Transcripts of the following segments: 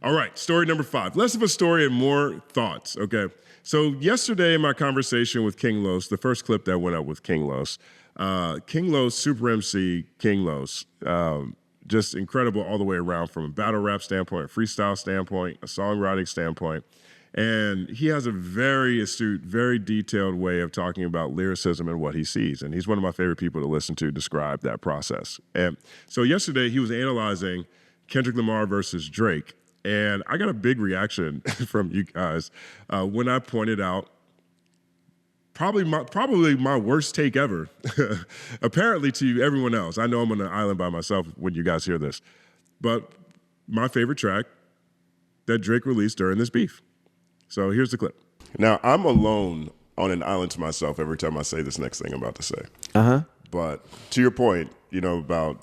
All right, story number 5. Less of a story and more thoughts, okay? So yesterday in my conversation with King Los, the first clip that went up with King Los, Super MC King Los, just incredible all the way around from a battle rap standpoint, a freestyle standpoint, a songwriting standpoint. And he has a very astute, very detailed way of talking about lyricism and what he sees. And he's one of my favorite people to listen to describe that process. And so yesterday he was analyzing Kendrick Lamar versus Drake. And I got a big reaction from you guys when I pointed out probably my worst take ever, apparently to everyone else. I know I'm on an island by myself when you guys hear this. But my favorite track that Drake released during this beef. So here's the clip. Now, I'm alone on an island to myself every time I say this next thing I'm about to say. But to your point, you know, about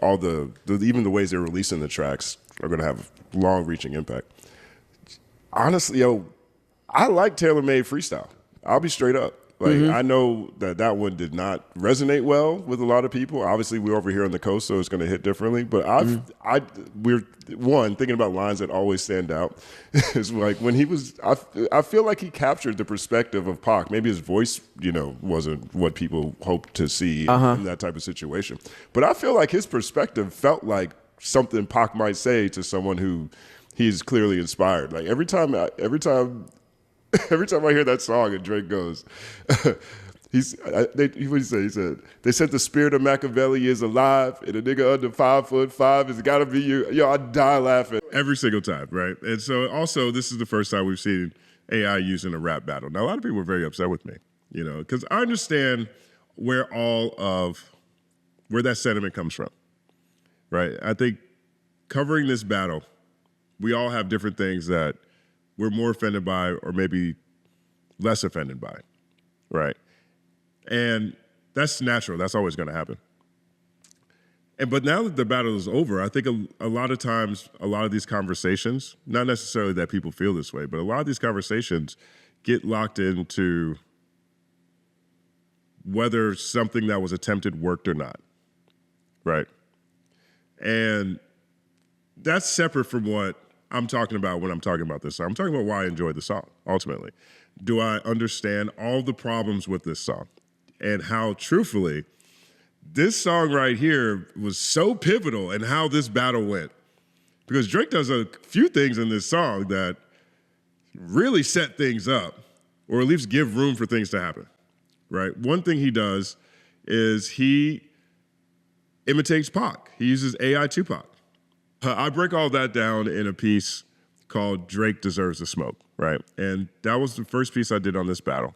all even the ways they're releasing the tracks are going to have long-reaching impact. Honestly, yo, I like Taylor Made Freestyle. I'll be straight up. Like, I know that one did not resonate well with a lot of people. Obviously, we're over here on the coast, so it's going to hit differently. But we're thinking about lines that always stand out. Is like when he was, I feel like he captured the perspective of Pac. Maybe his voice, you know, wasn't what people hoped to see in that type of situation. But I feel like his perspective felt like something Pac might say to someone who he's clearly inspired. Like every time I hear that song and Drake goes, what did he say? He said, they said the spirit of Machiavelli is alive and a nigga under 5'5" has got to be you. Yo, I die laughing. Every single time, right? And so also this is the first time we've seen AI used in a rap battle. Now, a lot of people were very upset with me, you know, because I understand where that sentiment comes from, right? I think covering this battle, we all have different things that we're more offended by or maybe less offended by, right? And that's natural. That's always going to happen. But now that the battle is over, I think a lot of times, a lot of these conversations, not necessarily that people feel this way, but a lot of these conversations get locked into whether something that was attempted worked or not, right? And that's separate from what I'm talking about when I'm talking about this song. I'm talking about why I enjoy the song, ultimately. Do I understand all the problems with this song and how, truthfully, this song right here was so pivotal in how this battle went? Because Drake does a few things in this song that really set things up, or at least give room for things to happen, right? One thing he does is he imitates Pac. He uses AI Tupac. I break all that down in a piece called Drake Deserves the Smoke, right? And that was the first piece I did on this battle.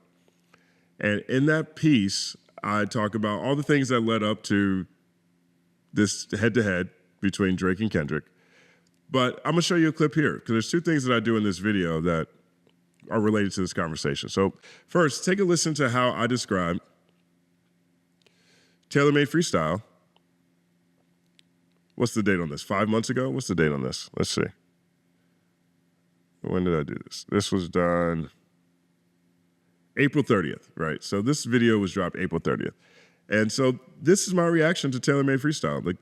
And in that piece, I talk about all the things that led up to this head-to-head between Drake and Kendrick. But I'm gonna show you a clip here, because there's two things that I do in this video that are related to this conversation. So first, take a listen to how I describe Taylor Made Freestyle. What's the date on this? 5 months ago? What's the date on this? Let's see. When did I do this? This was done April 30th, right? So this video was dropped April 30th. And so this is my reaction to Taylor Made Freestyle. Like,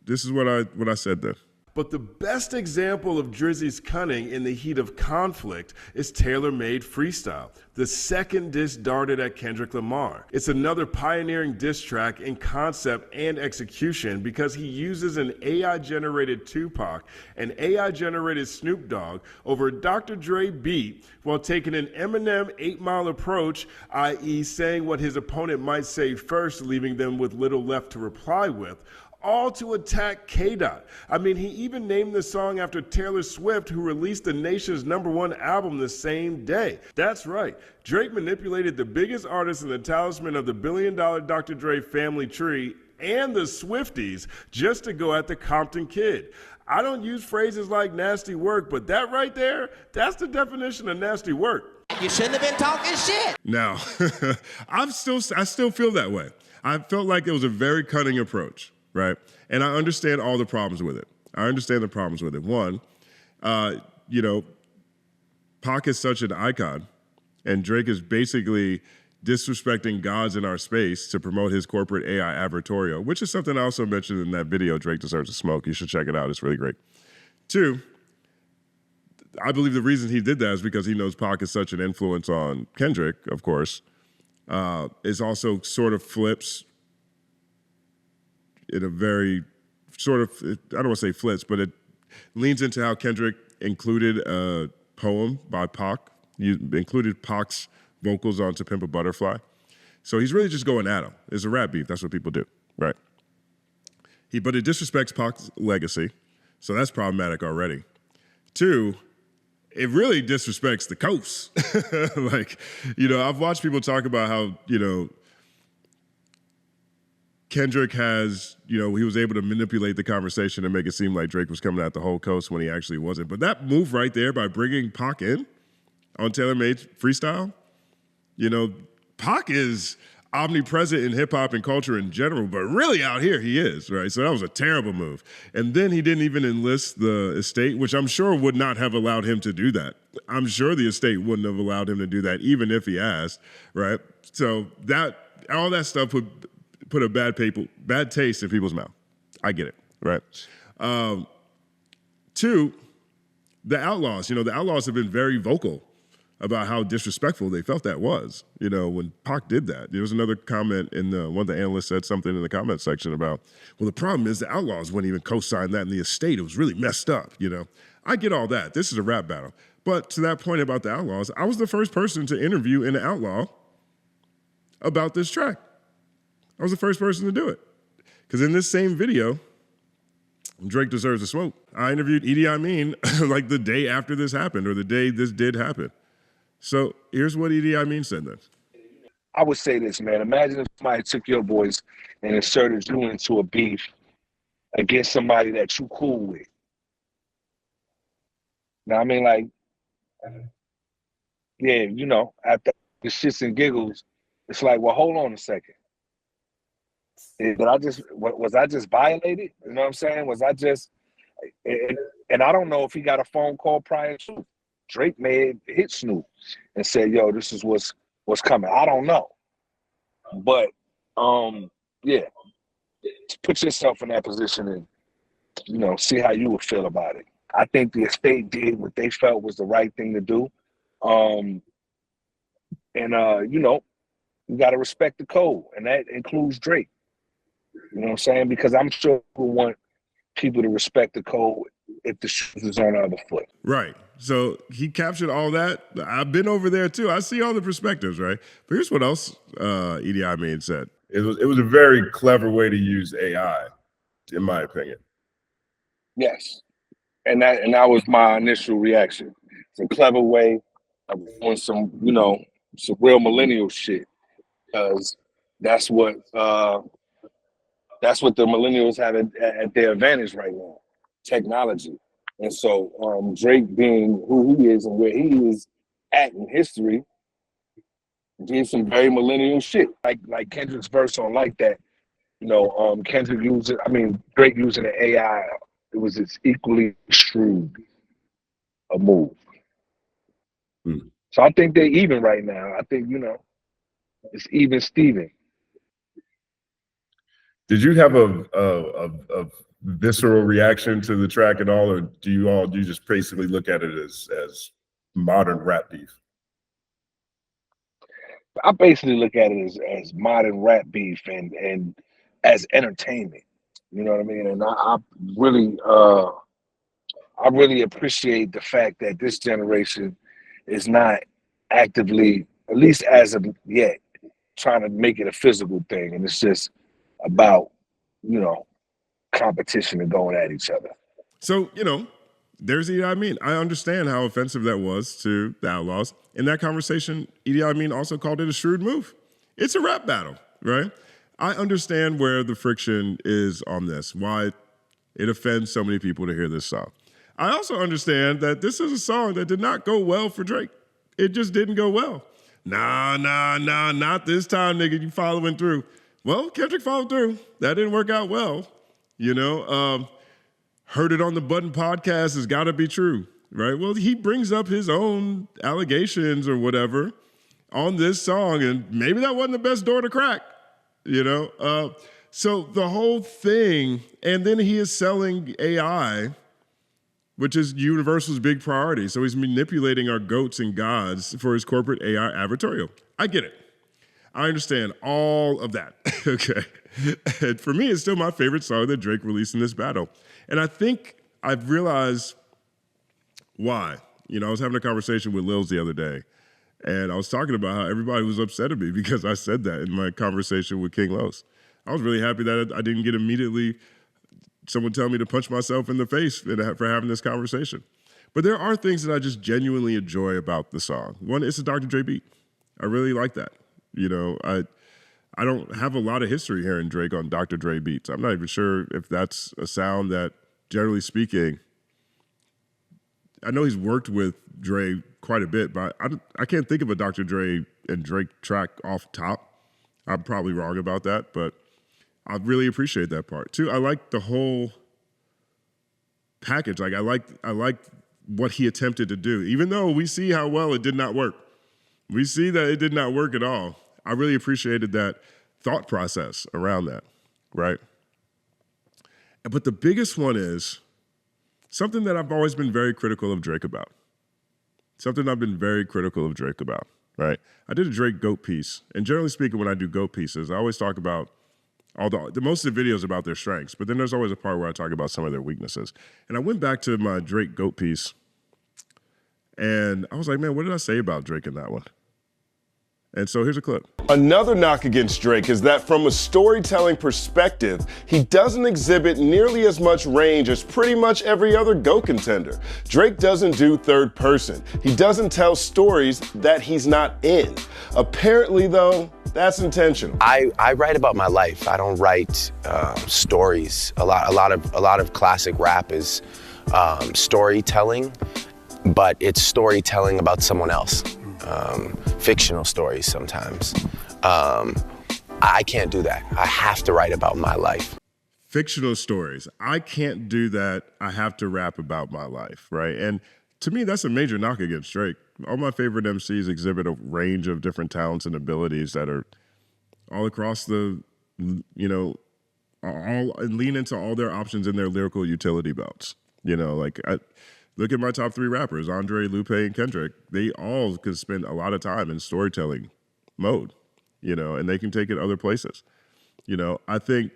this is what I said then. But the best example of Drizzy's cunning in the heat of conflict is Taylor Made Freestyle, the second diss darted at Kendrick Lamar. It's another pioneering diss track in concept and execution because he uses an AI-generated Tupac and AI-generated Snoop Dogg over a Dr. Dre beat while taking an Eminem 8 Mile approach, i.e. saying what his opponent might say first, leaving them with little left to reply with, all to attack K-Dot. I mean, he even named the song after Taylor Swift, who released the nation's #1 album the same day. That's right, Drake manipulated the biggest artist in the talisman of the billion-dollar Dr. Dre family tree and the Swifties just to go at the Compton Kid. I don't use phrases like nasty work, but that right there, that's the definition of nasty work. You shouldn't have been talking shit. Now, I still feel that way. I felt like it was a very cunning approach. Right? And I understand all the problems with it. I understand the problems with it. One, you know, Pac is such an icon, and Drake is basically disrespecting gods in our space to promote his corporate AI advertorial, which is something I also mentioned in that video, Drake Deserves the Smoke. You should check it out. It's really great. Two, I believe the reason he did that is because he knows Pac is such an influence on Kendrick, of course. Is also sort of flips in a very sort of, I don't want to say flips, but it leans into how Kendrick included a poem by Pac. You included Pac's vocals on To Pimp a Butterfly. So he's really just going at him. It's a rap beef. That's what people do, right? But it disrespects Pac's legacy. So that's problematic already. 2, it really disrespects the coast. Like, I've watched people talk about how, Kendrick has, he was able to manipulate the conversation and make it seem like Drake was coming at the whole coast when he actually wasn't. But that move right there by bringing Pac in on Taylor Made Freestyle, Pac is omnipresent in hip hop and culture in general, but really out here he is, right? So that was a terrible move. And then he didn't even enlist the estate, which I'm sure would not have allowed him to do that. I'm sure the estate wouldn't have allowed him to do that, even if he asked, right? So all that stuff would put a bad taste in people's mouth. I get it, right? 2, the Outlaws. The Outlaws have been very vocal about how disrespectful they felt that was, when Pac did that. There was another comment one of the analysts said something in the comment section about, well, the problem is the Outlaws wouldn't even co-sign that in the estate. It was really messed up, I get all that. This is a rap battle. But to that point about the Outlaws, I was the first person to interview an Outlaw about this track. I was the first person to do it. Because in this same video, Drake Deserves the Smoke, I interviewed Idi Amin like the day after this happened, or the day this did happen. So here's what Idi Amin said then. I would say this, man. Imagine if somebody took your voice and inserted you into a beef against somebody that you cool with. Now, I mean, like, yeah, after the shits and giggles, it's like, well, hold on a second. Was I just violated? You know what I'm saying? Was I just, and I don't know if he got a phone call prior to. Drake may have hit Snoop and said, yo, this is what's coming. I don't know. But, yeah, put yourself in that position and, see how you would feel about it. I think the estate did what they felt was the right thing to do. You got to respect the code, and that includes Drake. You know what I'm saying? Because I'm sure we want people to respect the code if the shoes is on the other foot. Right. So he captured all that. I've been over there too. I see all the perspectives, right? But here's what else Idi Amin said. It was a very clever way to use AI, in my opinion. Yes. And that was my initial reaction. It's a clever way of doing some real millennial shit. Because that's what the millennials have at their advantage right now, technology. And so Drake being who he is and where he is at in history, did some very millennial shit. Like Kendrick's verse on Like That, Kendrick Drake using the AI, it was equally shrewd a move. So I think they're even right now. I think, it's even Steven. Did you have a visceral reaction to the track at all, or do you just basically look at it as modern rap beef? I basically look at it as modern rap beef and as entertainment. You know what I mean? And I really appreciate the fact that this generation is not actively, at least as of yet, trying to make it a physical thing, and it's just about competition and going at each other. So there's Idi Amin. I understand how offensive that was to the Outlaws. In that conversation, Idi Amin also called it a shrewd move. It's a rap battle, right? I understand where the friction is on this, why it offends so many people to hear this song. I also understand that this is a song that did not go well for Drake. It just didn't go well. Nah, not this time, nigga. You following through. Well, Kendrick followed through. That didn't work out well. Heard It on the Button podcast has got to be true, right? Well, he brings up his own allegations or whatever on this song, and maybe that wasn't the best door to crack, So the whole thing, and then he is selling AI which is Universal's big priority. So he's manipulating our goats and gods for his corporate AI advertorial. I get it. I understand all of that, okay? And for me, it's still my favorite song that Drake released in this battle. And I think I've realized why. You know, I was having a conversation with Lils the other day, and I was talking about how everybody was upset at me because I said that in my conversation with King Los. I was really happy that I didn't get immediately someone tell me to punch myself in the face for having this conversation. But there are things that I just genuinely enjoy about the song. One, it's a Dr. Dre beat. I really like that. You know, I don't have a lot of history hearing Drake on Dr. Dre beats. I'm not even sure if that's a sound that, generally speaking, I know he's worked with Dre quite a bit, but I can't think of a Dr. Dre and Drake track off top. I'm probably wrong about that, but I really appreciate that part. Too, I like the whole package. Like I like what he attempted to do, even though we see how well it did not work. We see that it did not work at all. I really appreciated that thought process around that, right? But the biggest one is something that I've always been very critical of Drake about. Something I've been very critical of Drake about, right? I did a Drake GOAT piece, and generally speaking, when I do GOAT pieces, I always talk about most of the videos about their strengths, but then there's always a part where I talk about some of their weaknesses. And I went back to my Drake GOAT piece, and I was like, man, what did I say about Drake in that one? And so here's a clip. Another knock against Drake is that from a storytelling perspective, he doesn't exhibit nearly as much range as pretty much every other GOAT contender. Drake doesn't do third person. He doesn't tell stories that he's not in. Apparently, though, that's intentional. I write about my life. I don't write stories. A lot of classic rap is storytelling, but it's storytelling about someone else. Fictional stories sometimes. I can't do that. I have to write about my life. Fictional stories. I can't do that. I have to rap about my life, right? And to me, that's a major knock against Drake. All my favorite MCs exhibit a range of different talents and abilities that are all across the, you know, all and lean into all their options in their lyrical utility belts. You know, like look at my top 3 rappers, Andre, Lupe, and Kendrick. They all could spend a lot of time in storytelling mode, you know, and they can take it other places. You know, I think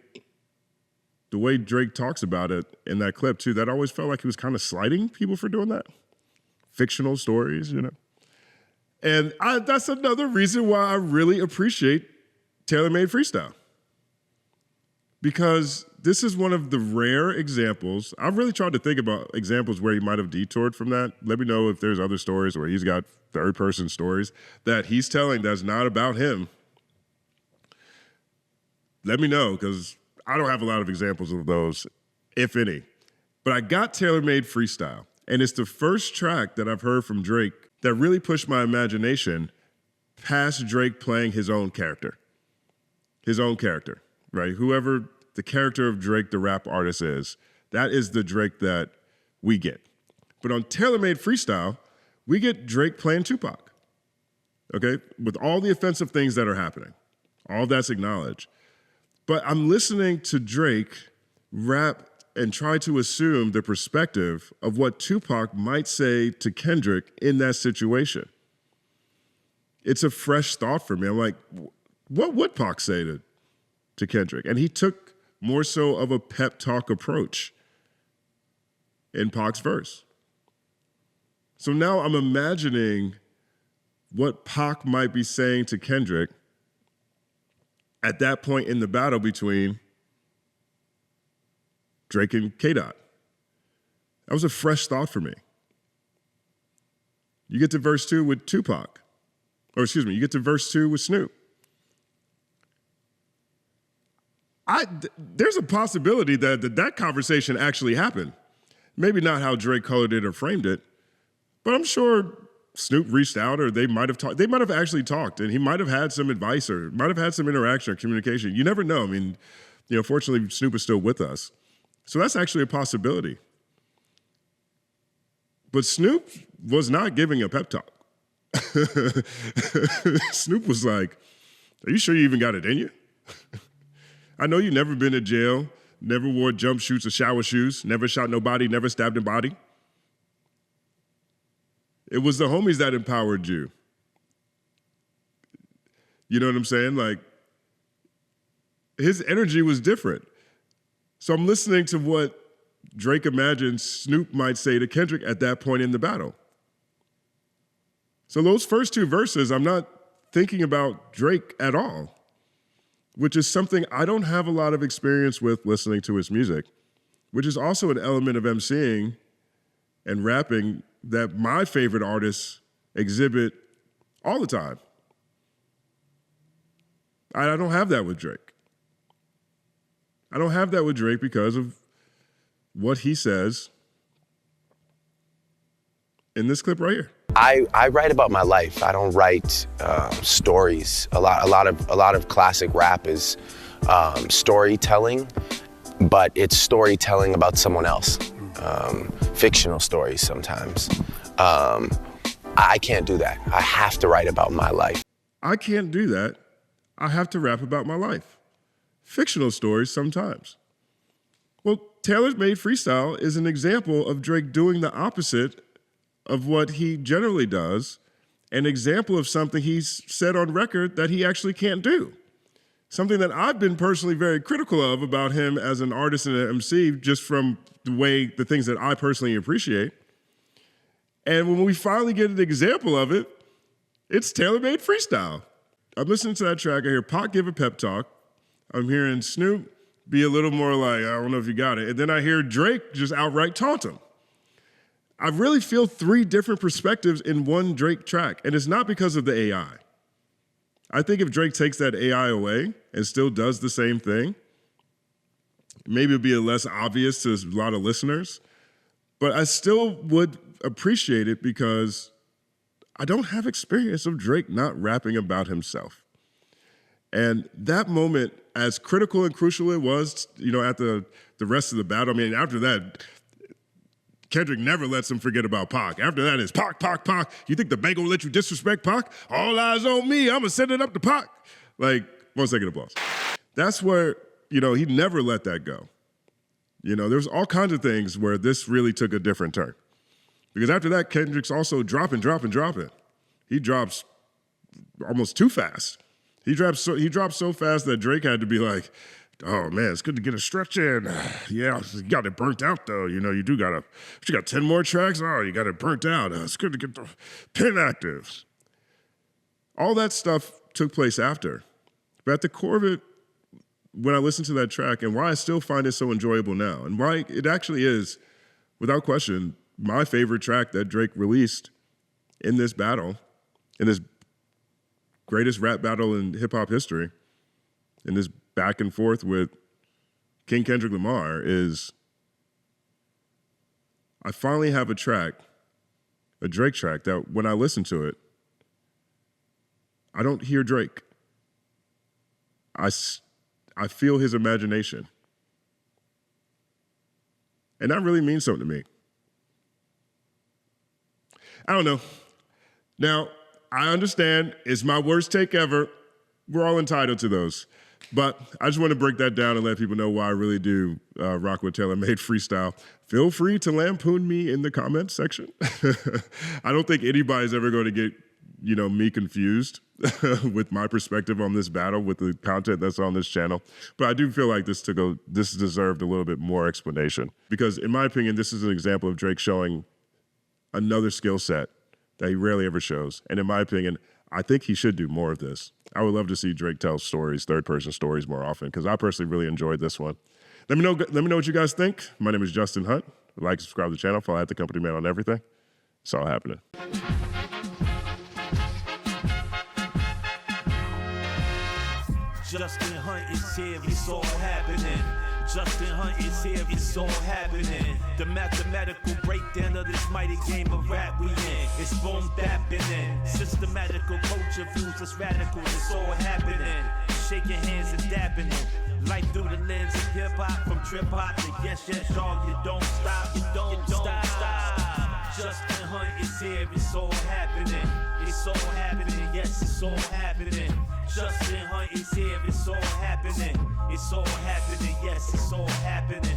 the way Drake talks about it in that clip too, that always felt like he was kind of slighting people for doing that. Fictional stories, you know. And that's another reason why I really appreciate Taylor Made Freestyle. Because this is one of the rare examples. I've really tried to think about examples where he might have detoured from that. Let me know if there's other stories where he's got third-person stories that he's telling that's not about him. Let me know, because I don't have a lot of examples of those, if any. But I got Taylor Made Freestyle, and it's the first track that I've heard from Drake that really pushed my imagination past Drake playing his own character. His own character, right? Whoever the character of Drake, the rap artist, is, that is the Drake that we get. But on Taylor Made Freestyle, we get Drake playing Tupac, okay? With all the offensive things that are happening. All that's acknowledged. But I'm listening to Drake rap and try to assume the perspective of what Tupac might say to Kendrick in that situation. It's a fresh thought for me. I'm like, what would Pac say to Kendrick? And he took more so of a pep talk approach in Pac's verse. So now I'm imagining what Pac might be saying to Kendrick at that point in the battle between Drake and K-Dot. That was a fresh thought for me. You get to verse 2 with Tupac. Or excuse me, you get to verse 2 with Snoop. There's a possibility that conversation actually happened. Maybe not how Drake colored it or framed it, but I'm sure Snoop reached out, or they might have talked. They might have actually talked, and he might have had some advice, or might have had some interaction or communication. You never know. I mean, you know, fortunately, Snoop is still with us, so that's actually a possibility. But Snoop was not giving a pep talk. Snoop was like, "Are you sure you even got it in you? I know you never been to jail, never wore jumpsuits or shower shoes, never shot nobody, never stabbed a body. It was the homies that empowered you. You know what I'm saying? Like, his energy was different. So I'm listening to what Drake imagines Snoop might say to Kendrick at that point in the battle. So those first two verses, I'm not thinking about Drake at all, which is something I don't have a lot of experience with listening to his music, which is also an element of MCing and rapping that my favorite artists exhibit all the time. I don't have that with Drake. I don't have that with Drake because of what he says in this clip right here. I write about my life. I don't write stories. A lot of classic rap is storytelling, but it's storytelling about someone else. Fictional stories sometimes. I can't do that. I have to write about my life. I can't do that. I have to rap about my life. Fictional stories sometimes. Well, Taylor Made Freestyle is an example of Drake doing the opposite of what he generally does, an example of something he's said on record that he actually can't do. Something that I've been personally very critical of about him as an artist and an MC, just from the things that I personally appreciate. And when we finally get an example of it, it's Taylor Made Freestyle. I'm listening to that track. I hear Pac give a pep talk. I'm hearing Snoop be a little more like, I don't know if you got it. And then I hear Drake just outright taunt him. I really feel three different perspectives in one Drake track, and it's not because of the AI. I think if Drake takes that AI away and still does the same thing, maybe it'd be less obvious to a lot of listeners, but I still would appreciate it because I don't have experience of Drake not rapping about himself. And that moment, as critical and crucial it was, at the rest of the battle, I mean, after that, Kendrick never lets him forget about Pac. After that is Pac, Pac, Pac. You think the bank gonna let you disrespect Pac? All eyes on me. I'm gonna send it up to Pac. Like, 1 second applause. That's where, he never let that go. There's all kinds of things where this really took a different turn. Because after that, Kendrick's also dropping. He drops almost too fast. He drops so fast that Drake had to be like, oh man, it's good to get a stretch in. Yeah, you got it burnt out though. You got 10 more tracks. Oh, you got it burnt out. It's good to get the pin active. All that stuff took place after. But at the core of it, when I listen to that track and why I still find it so enjoyable now and why it actually is, without question, my favorite track that Drake released in this battle, in this greatest rap battle in hip hop history, in this back and forth with King Kendrick Lamar, is I finally have a Drake track that when I listen to it, I don't hear Drake. I feel his imagination. And that really means something to me. I don't know. Now, I understand it's my worst take ever. We're all entitled to those. But I just want to break that down and let people know why I really do rock with Taylor Made Freestyle. Feel free to lampoon me in the comments section. I don't think anybody's ever going to get, me confused with my perspective on this battle with the content that's on this channel. But I do feel like this deserved a little bit more explanation. Because in my opinion, this is an example of Drake showing another skill set that he rarely ever shows. And in my opinion, I think he should do more of this. I would love to see Drake tell stories, third-person stories more often, because I personally really enjoyed this one. Let me know what you guys think. My name is Justin Hunt. Like, subscribe to the channel, follow @thecompanyman on everything. It's all happening. Justin Hunt is here, it's all happening. Justin Hunt is here, it's all happening. The mathematical breakdown of this mighty game of rap we in. It's boom happening. Systematical culture views us radical, it's all happening. Shaking hands and dapping it. Life through the lens of hip hop, from trip hop to yes, y'all, you don't stop, you don't stop. Justin Hunt is here, it's all happening. It's all happening, yes, it's all happening. Justin Hunt is here, it's all happening. It's all happening, yes, it's all happening.